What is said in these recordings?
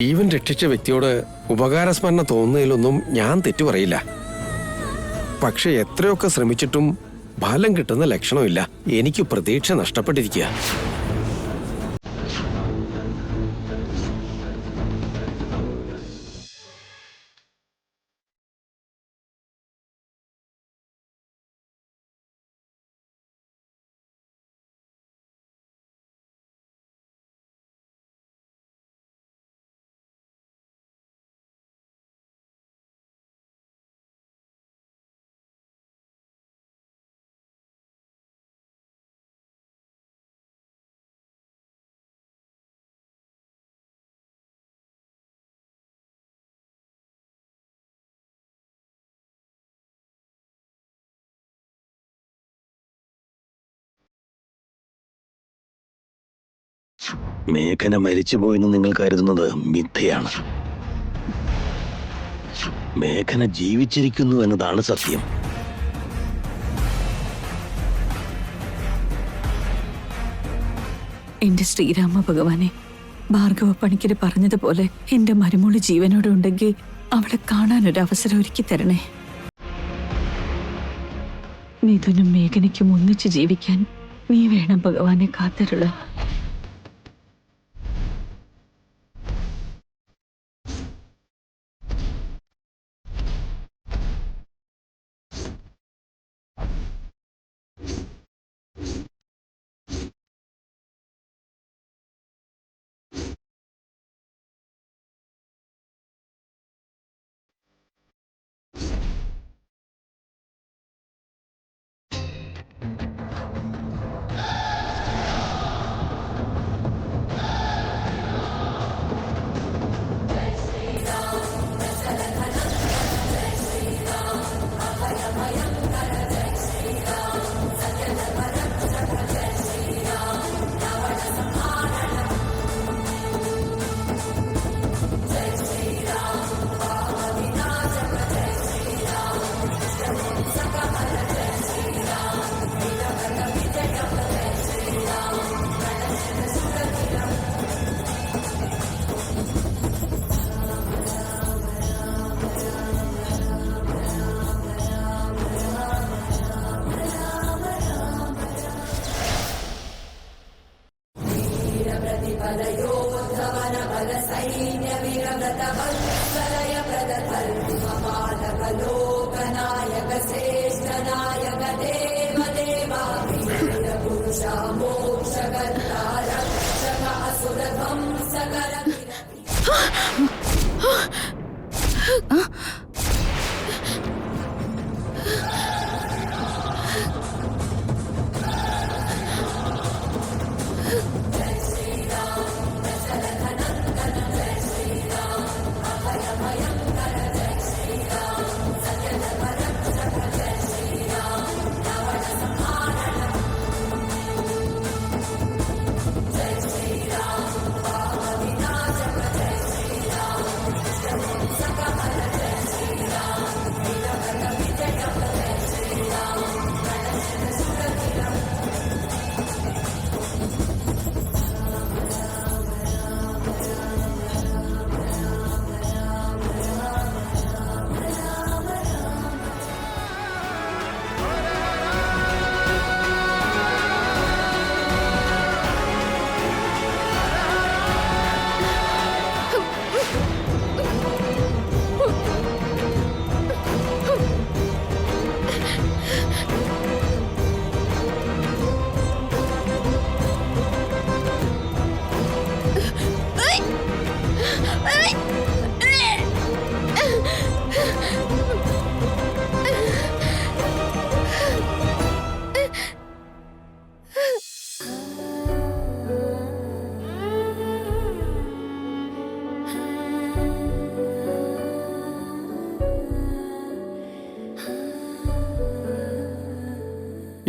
ജീവൻ രക്ഷിച്ച വ്യക്തിയോട് ഉപകാരസ്മരണ തോന്നുന്നതിലൊന്നും ഞാൻ തെറ്റു പറയില്ല. പക്ഷെ എത്രയൊക്കെ ശ്രമിച്ചിട്ടും ഫലം കിട്ടുന്ന ലക്ഷണമില്ല. എനിക്ക് പ്രതീക്ഷ നഷ്ടപ്പെട്ടിരിക്കുക. മേഘന മരിച്ചുപോയെന്ന് നിങ്ങൾ കരുതുന്നത് മിഥ്യയാണ്. മേഘന ജീവിച്ചിരിക്കുന്നു എന്നതാണ് സത്യം. എന്റെ ശ്രീരാമ ഭഗവാനെ, ഭാർഗവ പണിക്കര് പറഞ്ഞതുപോലെ എന്റെ മരുമോള് ജീവനോടെ ഉണ്ടെങ്കിൽ അവളെ കാണാനൊരു അവസരം ഒരുക്കി തരണേ. മിഥുനും മേഘനയ്ക്കും ഒന്നിച്ച് ജീവിക്കാൻ നീ വേണം ഭഗവാനെ കാത്തരുള.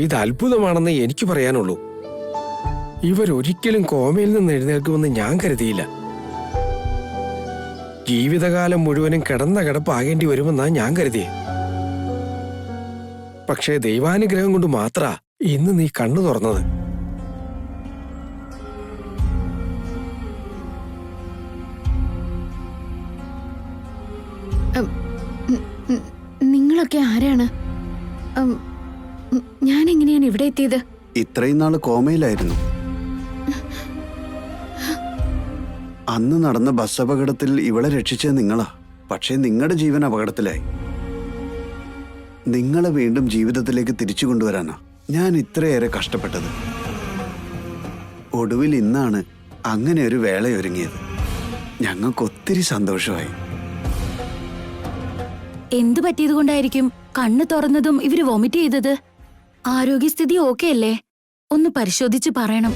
ഇത് അത്ഭുതമാണെന്ന് എനിക്ക് പറയാനുള്ളൂ. ഇവരൊരിക്കലും കോമയിൽ നിന്ന് എഴുന്നേൽക്കുമെന്ന് ഞാൻ കരുതിയില്ല. ജീവിതകാലം മുഴുവനും കിടന്ന കിടപ്പാകേണ്ടി വരുമെന്നാ ഞാൻ കരുതിയേ. പക്ഷേ ദൈവാനുഗ്രഹം കൊണ്ട് മാത്രാ ഇന്ന് നീ കണ്ണു തുറന്നത്. നിങ്ങളൊക്കെ ആരാണ്? ഞാൻ എങ്ങനെയാണ് ഇവിടെ എത്തിയത്? ഇത്രയും നാള് കോമയിലായിരുന്നു. അന്ന് നടന്ന ബസ് അപകടത്തിൽ ഇവളെ രക്ഷിച്ചത് നിങ്ങളാ. പക്ഷേ നിങ്ങളുടെ ജീവൻ അപകടത്തിലായി. നിങ്ങളെ വീണ്ടും ജീവിതത്തിലേക്ക് തിരിച്ചു കൊണ്ടുവരാനാ ഞാൻ ഇത്രയേറെ കഷ്ടപ്പെട്ടത്. ഒടുവിൽ ഇന്നാണ് അങ്ങനെ ഒരു വേളയൊരുങ്ങിയത്. ഞങ്ങൾക്ക് ഒത്തിരി സന്തോഷമായി. എന്തു പറ്റിയത് കൊണ്ടായിരിക്കും കണ്ണ് തുറന്നതും ഇവര് വോമിറ്റ് ചെയ്തത്? ആരോഗ്യസ്ഥിതി ഓക്കെ അല്ലേ? ഒന്ന് പരിശോധിച്ച് പറയണം.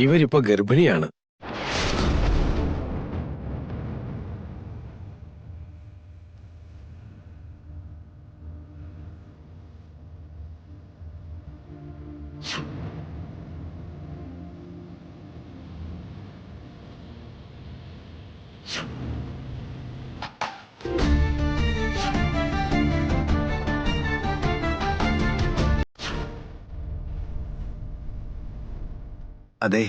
ഇവരിപ്പോ ഗർഭിണിയാണ്. അതെ,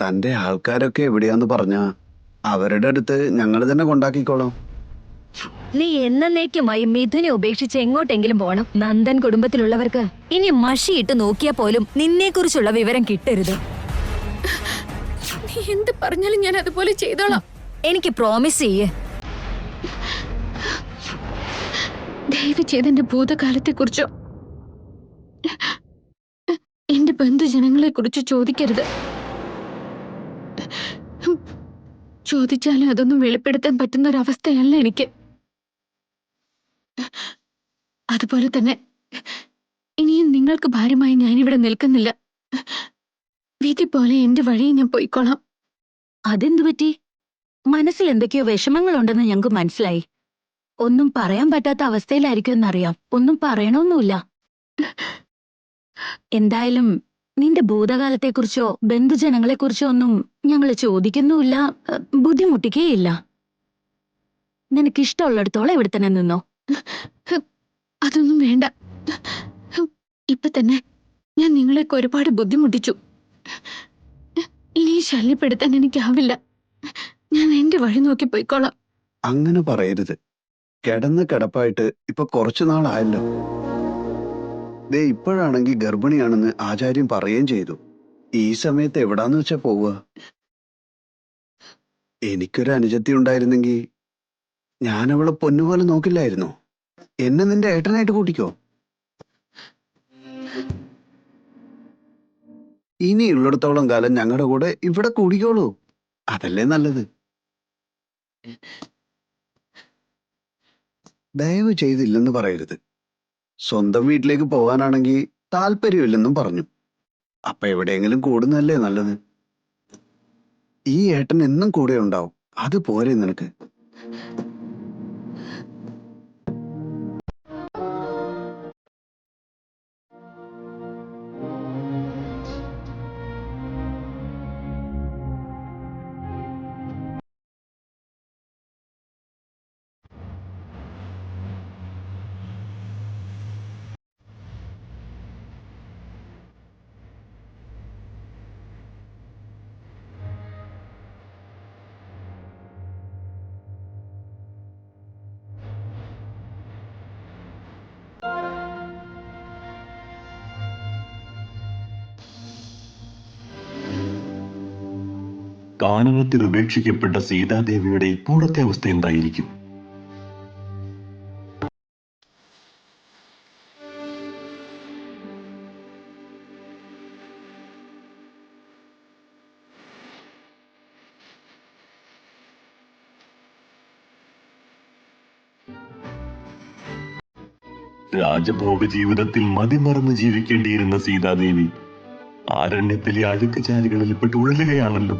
തന്റെ ആൾക്കാരൊക്കെ എവിടെയാന്ന് പറഞ്ഞാ അവരുടെ അടുത്ത് ഞങ്ങൾ തന്നെ കൊണ്ടാക്കിക്കോളാം. നീ എന്നേക്കുമായി മിഥുനെ ഉപേക്ഷിച്ച് എങ്ങോട്ടെങ്കിലും പോണം. നന്ദൻ കുടുംബത്തിലുള്ളവർക്ക് ഇനി മഷിയിട്ട് നോക്കിയാൽ പോലും നിന്നെക്കുറിച്ചുള്ള വിവരം കിട്ടരുത്. നീ എന്ത് പറഞ്ഞാലും ഞാൻ അതുപോലെ ചെയ്തോളാം. എനിക്ക് പ്രോമിസ് ചെയ്യേ. ദയവ് ചെയ്ത് എന്റെ ഭൂതകാലത്തെ കുറിച്ചോ എന്റെ ബന്ധുജനങ്ങളെ കുറിച്ച് ചോദിക്കരുത്. ചോദിച്ചാലും അതൊന്നും വെളിപ്പെടുത്താൻ പറ്റുന്ന ഒരവസ്ഥയല്ല എനിക്ക്. അതുപോലെ തന്നെ ഇനിയും നിങ്ങൾക്ക് ഭാരമായി ഞാനിവിടെ നിൽക്കുന്നില്ല. വിധി പോലെ എന്റെ വഴി ഞാൻ പോയിക്കോളാം. അതെന്തു പറ്റി? മനസ്സിൽ എന്തൊക്കെയോ വിഷമങ്ങളുണ്ടെന്ന് ഞങ്ങൾക്ക് മനസ്സിലായി. ഒന്നും പറയാൻ പറ്റാത്ത അവസ്ഥയിലായിരിക്കും എന്നറിയാം. ഒന്നും പറയണമെന്നില്ല. എന്തായാലും നിന്റെ ഭൂതകാലത്തെക്കുറിച്ചോ ബന്ധുജനങ്ങളെക്കുറിച്ചോ ഒന്നും ഞങ്ങൾ ചോദിക്കുന്നുമില്ല, ബുദ്ധിമുട്ടിക്കേയില്ല. നിനക്കിഷ്ടമുള്ളിടത്തോളം ഇവിടെ തന്നെ നിന്നോ. അതൊന്നും വേണ്ട. ഇപ്പൊ തന്നെ ഞാൻ നിങ്ങളെയൊക്കെ ഒരുപാട് ബുദ്ധിമുട്ടിച്ചു. ഇനി ശല്യപ്പെടുത്താൻ എനിക്കാവില്ല. ഞാൻ എന്റെ വഴി നോക്കി പോയിക്കോളാം. അങ്ങനെ പറയരുത്. കിടന്ന കിടപ്പായിട്ട് ഇപ്പൊ കുറച്ചു നാളായല്ലോ. ദേ ഇപ്പോഴാണെങ്കിൽ ഗർഭിണിയാണെന്ന് ആചാര്യം പറയുകയും ചെയ്തു. ഈ സമയത്ത് എവിടാന്ന് വെച്ചാ പോവുക? എനിക്കൊരു അനുജത്തി ഉണ്ടായിരുന്നെങ്കിൽ ഞാൻ അവളെ പൊന്നുപോലെ നോക്കില്ലായിരുന്നോ? എന്നെ നിന്റെ ഏട്ടനായിട്ട് കൂട്ടിക്കോ. ഇനിയുള്ളിടത്തോളം കാലം ഞങ്ങളുടെ കൂടെ ഇവിടെ കൂടിക്കോളൂ. അതല്ലേ നല്ലത്. ദയവ് ചെയ്തില്ലെന്ന് പറയരുത്. സ്വന്തം വീട്ടിലേക്ക് പോകാനാണെങ്കിൽ താല്പര്യമില്ലെന്നും പറഞ്ഞു. അപ്പൊ എവിടെയെങ്കിലും കൂടുന്നല്ലേ നല്ലത്. ഈ ഏട്ടൻ എന്നും കൂടെ ഉണ്ടാവും. അത് പോരെ നിനക്ക്? കാനനത്തിൽ ഉപേക്ഷിക്കപ്പെട്ട സീതാദേവിയുടെ ഇപ്പോഴത്തെ അവസ്ഥ എന്തായിരിക്കും? രാജഭോഗ ജീവിതത്തിൽ മതിമറന്ന് ജീവിക്കേണ്ടിയിരുന്ന സീതാദേവി ആരണ്യത്തിലെ അഴുക്കുചാലുകളിൽ പെട്ട് ഉഴലുകയാണല്ലോ.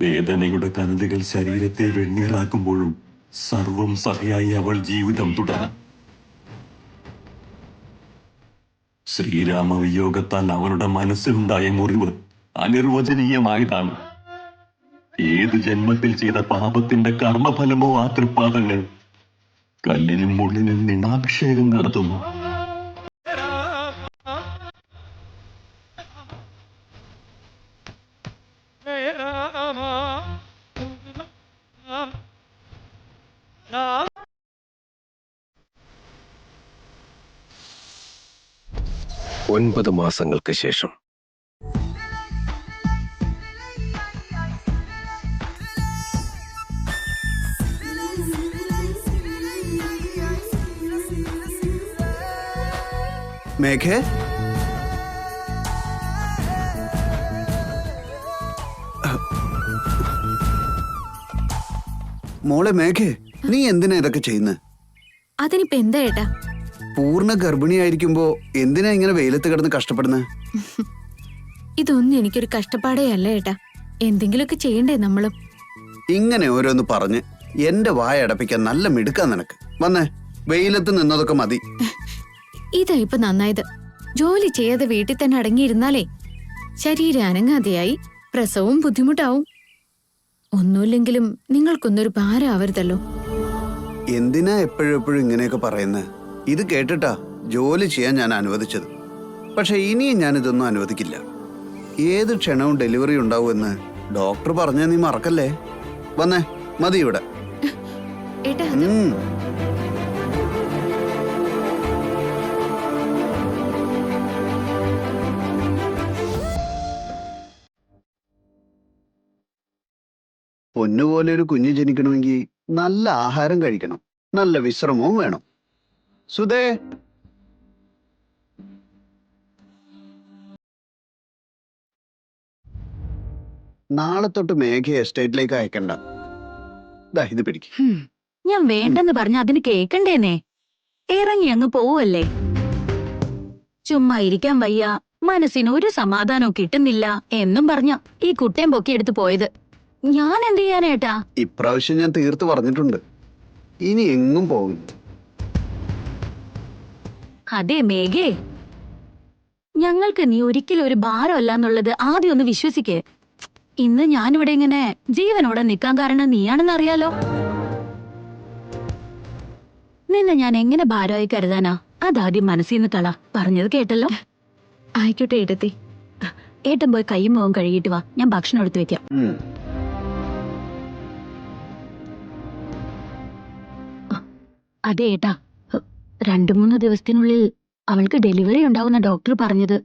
വേദനയുടെ കനലുകൾ ശരീരത്തെ വെണ്ണീറാക്കുമ്പോഴും സർവം സഹയായി അവൾ ജീവിതം തുടർന്നു. ശ്രീരാമവിയോഗത്താൽ അവളുടെ മനസ്സിലുണ്ടായ മുറിവ് അനിർവചനീയമായതാണ്. ഏത് ജന്മത്തിൽ ചെയ്ത പാപത്തിന്റെ കർമ്മഫലമോ ആ തൃപ്പാദങ്ങൾ കല്ലിനും മുള്ളിനും നിണാഭിഷേകം നടത്തുന്നു. ഒൻപത് മാസങ്ങൾക്ക് ശേഷം മേഘേ, മോളെ മേഘേ, നീ എന്തിനാ ഇതൊക്കെ ചെയ്യുന്നത്? അതിനിപ്പോ എന്താ ഏട്ടാ? പൂർണ്ണ ഗർഭിണിയായിരിക്കുമ്പോ എന്തിനാ ഇങ്ങനെ വെയിലത്ത് കിടന്ന് കഷ്ടപ്പെടുന്നത്? ഇതൊന്നും എനിക്കൊരു കഷ്ടപ്പാടേ അല്ല ഏട്ടാ. എന്തെങ്കിലുമൊക്കെ ചെയ്യണ്ടേ നമ്മളും? ഇങ്ങനെ ഓരോന്ന് പറഞ്ഞ് എന്റെ വായ അടപ്പിക്കാൻ നല്ല മിടുക്കാ നിനക്ക്. വന്നേ, വെയിലത്ത് നിന്നതൊക്കെ മതി. ഇതാ ഇപ്പൊ നന്നായത്. ജോലി ചെയ്യാതെ വീട്ടിൽ തന്നെ അടങ്ങിയിരുന്നാലേ ശരീരം അനങ്ങാതെയായി പ്രസവവും ബുദ്ധിമുട്ടാവും. ഒന്നുമില്ലെങ്കിലും നിങ്ങൾക്കൊന്നൊരു ഭാരമാവരുതല്ലോ. എന്തിനാ എപ്പോഴും ഇങ്ങനെയൊക്കെ പറയുന്നത്? ഇത് കേട്ടിട്ടാ ജോലി ചെയ്യാൻ ഞാൻ അനുവദിച്ചത്. പക്ഷെ ഇനിയും ഞാൻ ഇതൊന്നും അനുവദിക്കില്ല. ഏത് ക്ഷണവും ഡെലിവറി ഉണ്ടാവുമെന്ന് ഡോക്ടർ പറഞ്ഞ നീ മറക്കല്ലേ. വന്നേ, മതി ഇവിടെ. ഏട്ടാ അത് പൊന്നുപോലെ ഒരു കുഞ്ഞ് ജനിക്കണമെങ്കിൽ നല്ല ആഹാരം കഴിക്കണം, നല്ല വിശ്രമവും വേണം. സുധേ, നാളെ തൊട്ട് മേഘ എസ്റ്റേറ്റിലേക്ക് അയക്കണ്ട. ദാ ഇത് പിടിക്ക്. ഞാൻ വേണ്ടെന്ന് പറഞ്ഞ അതിന് കേക്കണ്ടേനെ. ഇറങ്ങി അങ്ങ് പോവല്ലേ. ചുമ്മാ ഇരിക്കാൻ വയ്യ, മനസ്സിന് ഒരു സമാധാനവും കിട്ടുന്നില്ല എന്നും പറഞ്ഞ ഈ കുട്ടയും പൊക്കി എടുത്തു പോയത്. ഞാൻ എന്ത് ചെയ്യാനേട്ടാ? ഇപ്രാവശ്യം ഞാൻ തീർത്ത് പറഞ്ഞിട്ടുണ്ട്, ഇനി എങ്ങും പോകും. അതെ മേഘേ, ഞങ്ങൾക്ക് നീ ഒരിക്കലും ഒരു ഭാരമല്ല എന്നുള്ളത് ആദ്യം ഒന്ന് വിശ്വസിക്കേ. ഇന്ന് ഞാനിവിടെ ഇങ്ങനെ ജീവനോടെ നിൽക്കാൻ കാരണം നീയാണെന്ന് അറിയാലോ. നിന്നെ ഞാൻ എങ്ങനെ ഭാരമായി കരുതാനാ? അതാദ്യം മനസ്സിൽ നിന്ന് കള. പറഞ്ഞത് കേട്ടല്ലോ. ആയിക്കോട്ടെ ഏട്ടത്തി. ഏട്ടൻ പോയി കൈയും മുഖം കഴുകിയിട്ട് വാ, ഞാൻ ഭക്ഷണം എടുത്തു വെക്കാം. അതെ ഏട്ടാ, 2-3 ദിവസത്തിനുള്ളിൽ അവൾക്ക് ഡെലിവറി ഉണ്ടാവുന്ന ഡോക്ടർ പറഞ്ഞത്.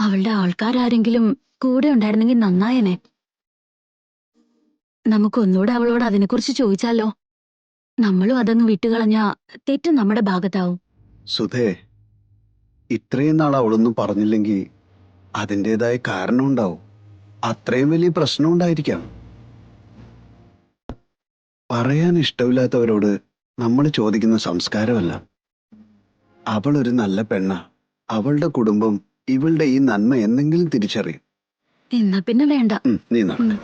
അവളുടെ ആൾക്കാരാരെങ്കിലും കൂടെ ഉണ്ടായിരുന്നെങ്കിൽ നന്നായനെ. നമുക്കൊന്നുകൂടെ അവളോട് അതിനെക്കുറിച്ച് ചോദിച്ചാലോ? നമ്മളും അതങ്ങ് വിട്ടുകളഞ്ഞ തെറ്റും നമ്മുടെ ഭാഗത്താവും. സുധേ, ഇത്രയും നാൾ അവളൊന്നും പറഞ്ഞില്ലെങ്കിൽ അതിൻ്റെതായ കാരണം ഉണ്ടാവും. അത്രയും വലിയ പ്രശ്നം ഉണ്ടായിരിക്കാം. പറയാൻ ഇഷ്ടമില്ലാത്തവരോട് നമ്മൾ ചോദിക്കുന്ന സംസ്കാരമല്ല. അവളൊരു നല്ല പെണ്ണ. അവളുടെ കുടുംബം ഇവളുടെ ഈ നന്മ എന്തെങ്കിലും തിരിച്ചറിയും. എന്നാ പിന്നെ വേണ്ട. നീ നടക്ക്.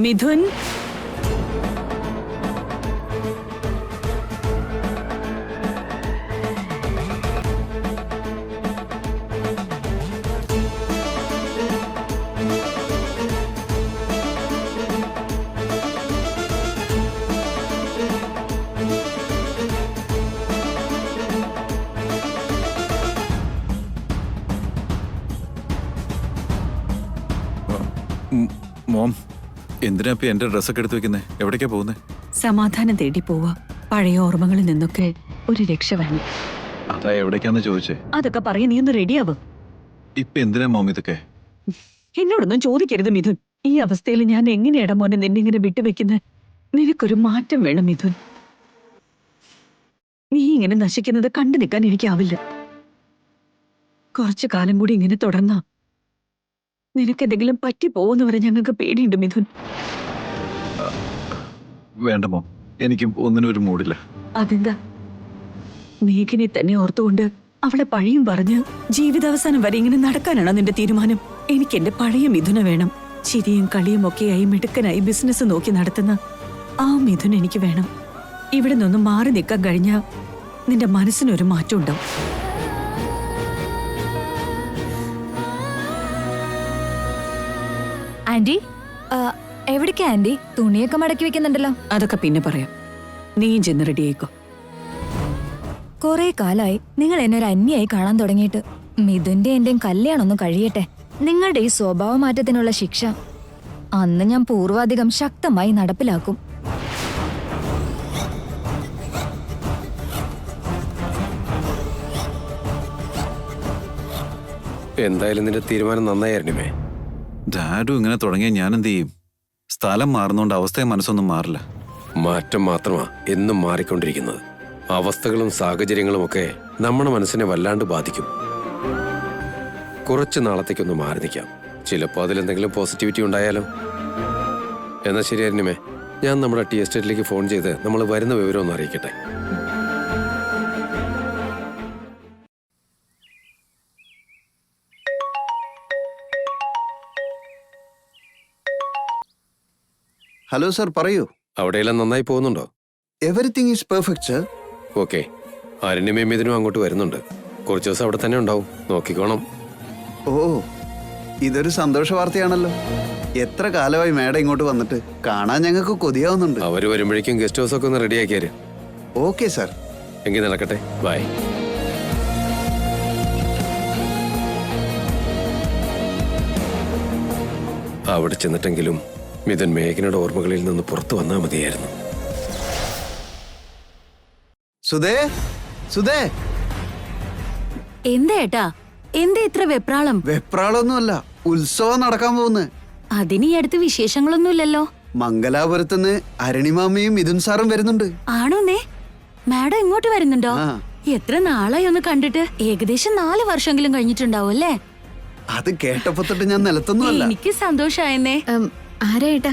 മിഥുൻ, മോം, എന്തിനാ ഇപ്പൊ എന്റെ ഡ്രസ്സൊക്കെ എടുത്ത് വെക്കുന്നേ? എവിടേക്കാ പോകുന്നേ? സമാധാനം തേടി പോവാ. പഴയ ഓർമ്മകളിൽ നിന്നൊക്കെ ഒരു രക്ഷ വേണം. അതാ എവിടേക്കാന്ന് ചോദിച്ചേ. അതൊക്കെ പറയ, നീ ഒന്ന് റെഡിയാവും. ഇപ്പൊ എന്തിനാ മോം ഇതൊക്കെ? എന്നോടൊന്നും ചോദിക്കരുത് മിഥുൻ. ഈ അവസ്ഥയിൽ ഞാൻ എങ്ങനെയാടാ മോനെ നിന്നെ ഇങ്ങനെ വിട്ടുവെക്കുന്നത്? നിനക്കൊരു മാറ്റം വേണം മിഥുൻ. നീ ഇങ്ങനെ നശിക്കുന്നത് കണ്ടു നിൽക്കാൻ എനിക്കാവില്ല. കുറച്ചു കാലം കൂടി ഇങ്ങനെ തുടർന്നാ നിനക്കെന്തെങ്കിലും പറ്റിപ്പോവെന്ന് വരെ ഞങ്ങൾക്ക് പേടിയുണ്ട് മിഥുൻ. വേണ്ട മോം, എനിക്കും ഒന്നിനും ഒരു മൂടില്ല. അതെന്താ? മേഘനെ തന്നെ ഓർത്തുകൊണ്ട് അവളെ പഴിയും പറഞ്ഞ് ജീവിതാവസാനം വരെ ഇങ്ങനെ നടക്കാനാണോ നിന്റെ തീരുമാനം? എനിക്ക് എന്റെ പഴയ മിഥുന വേണം. ചിരിയും കളിയും ഒക്കെയായി മിടുക്കനായി ബിസിനസ് നോക്കി നടത്തുന്ന ആ മിഥുന എനിക്ക് വേണം. ഇവിടെ നിന്നും മാറി നിൽക്കാൻ കഴിഞ്ഞാൽ നിന്റെ മനസ്സിനൊരു മാറ്റം ഉണ്ടാവും. ആന്റി, എവിടേക്കാ ആന്റി? തുണിയൊക്കെ മടക്കി വെക്കുന്നുണ്ടല്ലോ. അതൊക്കെ പിന്നെ പറയാം. നീയും ചെന്ന് റെഡി ആയിക്കോ. കുറെ കാലായി നിങ്ങൾ എന്നെ ഒരു അന്യായി കാണാൻ തുടങ്ങിയിട്ട്. മിഥുന്റെ എന്റെയും കല്യാണം ഒന്ന് കഴിയട്ടെ. നിങ്ങളുടെ ഈ സ്വഭാവ മാറ്റത്തിനുള്ള ശിക്ഷ അന്ന് ഞാൻ പൂർവാധികം ശക്തമായി നടപ്പിലാക്കും. എന്തായാലും നിന്റെ തീരുമാനം നന്നായിരുന്നേ. ഡാഡു ഇങ്ങനെ തുടങ്ങിയ ഞാൻ എന്ത് ചെയ്യും? സ്ഥലം മാറുന്നോണ്ട് അവസ്ഥയും മനസ്സൊന്നും മാറില്ല. മാറ്റം മാത്രമാ എന്നും മാറിക്കൊണ്ടിരിക്കുന്നത്. അവസ്ഥകളും സാഹചര്യങ്ങളും ഒക്കെ നമ്മുടെ മനസ്സിനെ വല്ലാണ്ട് ബാധിക്കും. കുറച്ച് നാളത്തേക്കൊന്ന് മാറി നിൽക്കാം. ചിലപ്പോൾ അതിലെന്തെങ്കിലും പോസിറ്റിവിറ്റി ഉണ്ടായാലോ. എന്നാൽ ശരിയായിരുന്നേ, ഞാൻ നമ്മുടെ ടി എസ്റ്റേറ്റിലേക്ക് ഫോൺ ചെയ്ത് നമ്മൾ വരുന്ന വിവരം ഒന്ന് അറിയിക്കട്ടെ. ഹലോ സർ, പറയൂ. അവിടെയെല്ലാം നന്നായി പോകുന്നുണ്ടോ? Everything is perfect sir. Okay. അരുണിമയും ഇതിനും അങ്ങോട്ട് വരുന്നുണ്ട്. കുറച്ച് ദിവസം അവിടെ തന്നെ ഉണ്ടാവും. നോക്കിക്കോണം. ഓ, ഇതൊരു സന്തോഷ വാർത്തയാണല്ലോ. എത്ര കാലമായി മേഡം ഇങ്ങോട്ട് വന്നിട്ട്. കാണാൻ ഞങ്ങൾക്ക് കൊതിയാവുന്നുണ്ട്. അവര് വരുമ്പോഴേക്കും ഗസ്റ്റ് ഹൗസ് ഒക്കെ ഒന്ന് റെഡിയാക്കിയാര്. Okay sir. എങ്കിൽ നടക്കട്ടെ. ബൈ. അവിടെ ചെന്നിട്ടെങ്കിലും മിഥുൻ മേഘനയുടെ ഓർമ്മകളിൽ നിന്ന് പുറത്തു വന്നാൽ മതിയായിരുന്നു. സുധേ, സുധേ. എന്താ ഏട്ടാ, എന്താ ഇത്ര വെപ്രാളം? വെപ്രാളൊന്നുമല്ല, ഉത്സവം നടക്കാൻ പോകുന്നു. അതിന് ഈ അടുത്ത് വിശേഷങ്ങളൊന്നുമില്ലല്ലോ. മംഗലാപുരത്തുനിന്ന് അരുണിമാമയും മിഥുൻ സാറും വരുന്നുണ്ട്. ആണോന്നേ? മാഡം ഇങ്ങോട്ട് വരുന്നുണ്ടോ? ആ. എത്ര നാളായി ഒന്ന് കണ്ടിട്ട്? ഏകദേശം 4 വർഷമെങ്കിലും കഴിഞ്ഞിട്ടുണ്ടാവും അല്ലേ? അത് കേട്ടപ്പോ തൊട്ട് ഞാൻ നിലത്തൊന്നുമല്ല. എനിക്ക് സന്തോഷായെന്നേ. ആരാ ഏട്ടാ?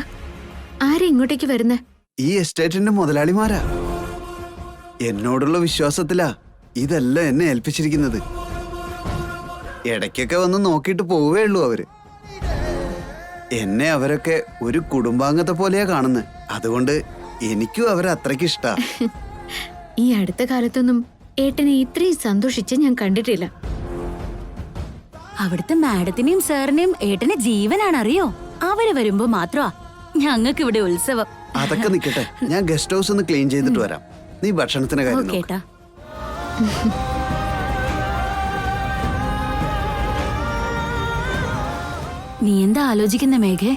ആരാ ഇങ്ങോട്ടേക്ക് വരുന്നേ? ഈ എസ്റ്റേറ്റിന്റെ മുതലാളിമാരാ. എന്നോടുള്ള വിശ്വാസത്തിലാ ഇതെല്ലാം എന്നെ ഏൽപ്പിച്ചിരിക്കുന്നത്. ഇടയ്ക്കൊക്കെ വന്ന് നോക്കിയിട്ട് പോവേ ഉള്ളൂ അവര്. എന്നെ അവരൊക്കെ ഒരു കുടുംബാംഗത്തെ പോലെയാ കാണുന്നത്. അതുകൊണ്ട് എനിക്കും അവരെ അത്രയ്ക്ക് ഇഷ്ടാ. ഈ അടുത്ത കാലത്തൊന്നും ഏട്ടനെ ഇത്രയും സന്തോഷിച്ച് ഞാൻ കണ്ടിട്ടില്ല. അവിടുത്തെ മാഡത്തിനെയും സാറിനെയും ഏട്ടന് ജീവനാണ്, അറിയോ? അവര് വരുമ്പോ മാത്രമാ ഞങ്ങൾക്ക് ഇവിടെ ഉത്സവം. അതൊക്കെ നിക്കട്ടെ, ഞാൻ ഗസ്റ്റ് ഹൗസ് ഒന്ന് ക്ലീൻ ചെയ്തിട്ട് വരാം. നീ ഭക്ഷണത്തിന്റെ കാര്യം നോക്ക്. കേട്ടാ. നീ എന്താ ആലോചിക്കുന്ന മേഘേ?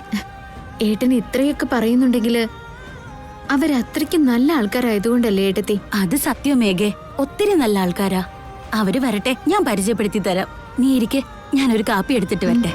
ഏട്ടൻ ഇത്രയൊക്കെ പറയുന്നുണ്ടെങ്കില് അവരത്രയ്ക്ക് നല്ല ആൾക്കാരായതുകൊണ്ടല്ലേ ഏട്ടത്തി? അത് സത്യം മേഘേ, ഒത്തിരി നല്ല ആൾക്കാരാ. അവര് വരട്ടെ, ഞാൻ പരിചയപ്പെടുത്തി തരാം. നീ ഇരിക്കെ, ഞാനൊരു കാപ്പി എടുത്തിട്ട് വരട്ടെ.